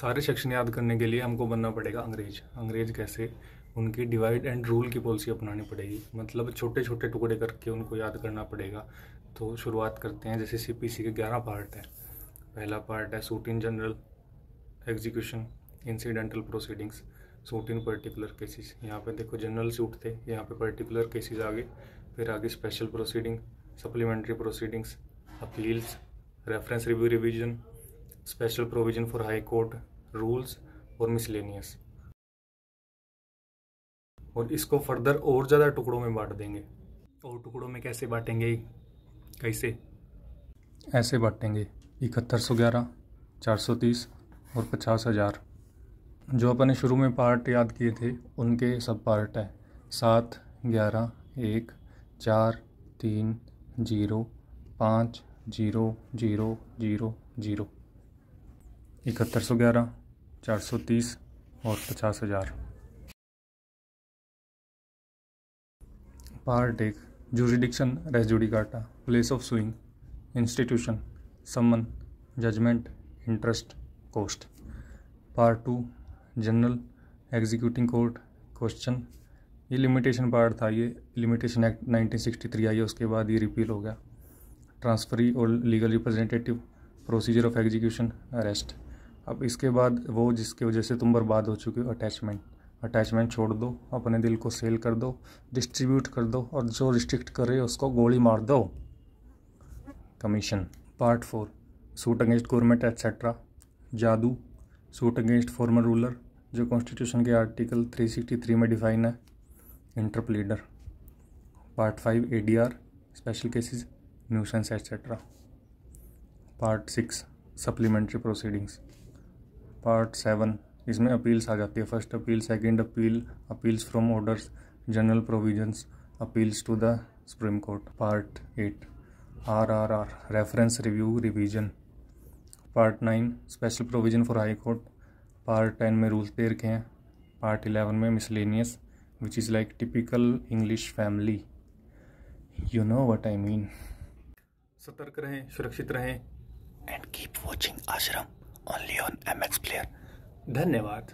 सारे सेक्शन याद करने के लिए हमको बनना पड़ेगा अंग्रेज कैसे, उनकी डिवाइड एंड रूल की पॉलिसी अपनानी पड़ेगी, मतलब छोटे छोटे टुकड़े करके उनको याद करना पड़ेगा। तो शुरुआत करते हैं। जैसे सीपीसी के 11 पार्ट है। पहला पार्ट है suit in general, execution, incidental proceedings, suit in particular cases. यहाँ पे देखो जनरल सूट थे, यहाँ पे पर्टिकुलर केसेस आ गए। फिर आगे special proceeding, supplementary proceedings, appeals, reference review revision, special provision for High court rules और मिसलेनियस। और इसको फर्दर और ज़्यादा टुकड़ों में बांट देंगे। और टुकड़ों में कैसे बांटेंगे, कैसे? ऐसे बांटेंगे 7111, 430 और 50,000। जो अपने शुरू में पार्ट याद किए थे उनके सब पार्ट है 7, 11, 1, 4, 3, 0, 5, 0, 0, 0, 0। 7111, 430 और 50,000। Part 1 jurisdiction res judicata, place of suing, institution, summon, judgment, interest, cost. Part 2 general executing court, question. ये लिमिटेशन पार्ट था, ये लिमिटेशन एक्ट 1963 आई है, उसके बाद ये रिपील हो गया। ट्रांसफरी और legal representative, procedure of execution, arrest. अब इसके बाद वो जिसकी वजह से तुम बर्बाद हो चुके हो, अटैचमेंट छोड़ दो, अपने दिल को सेल कर दो, डिस्ट्रीब्यूट कर दो, और जो रिस्ट्रिक्ट कर रहे हो उसको गोली मार दो, commission. Part 4 suit against government etcetera, जादू, सूट अगेंस्ट फॉर्मर रूलर, जो कॉन्स्टिट्यूशन के आर्टिकल 363 में डिफाइन है, interpleader. Part 5 ADR, special cases, nuisance etcetera. Part 6 supplementary proceedings. Part 7 इसमें अपील्स आ जाती है, first appeal, second appeal, appeals from orders, general provisions, appeals to the Supreme Court. Part 8 RRR, reference review revision. Part 9 special provision for High court. Part 10 में rules दे रखे हैं। Part 11 में miscellaneous, which is like typical English family, you know what I mean. सतर्क रहें, सुरक्षित रहें, and keep watching आश्रम only on MX Player। धन्यवाद।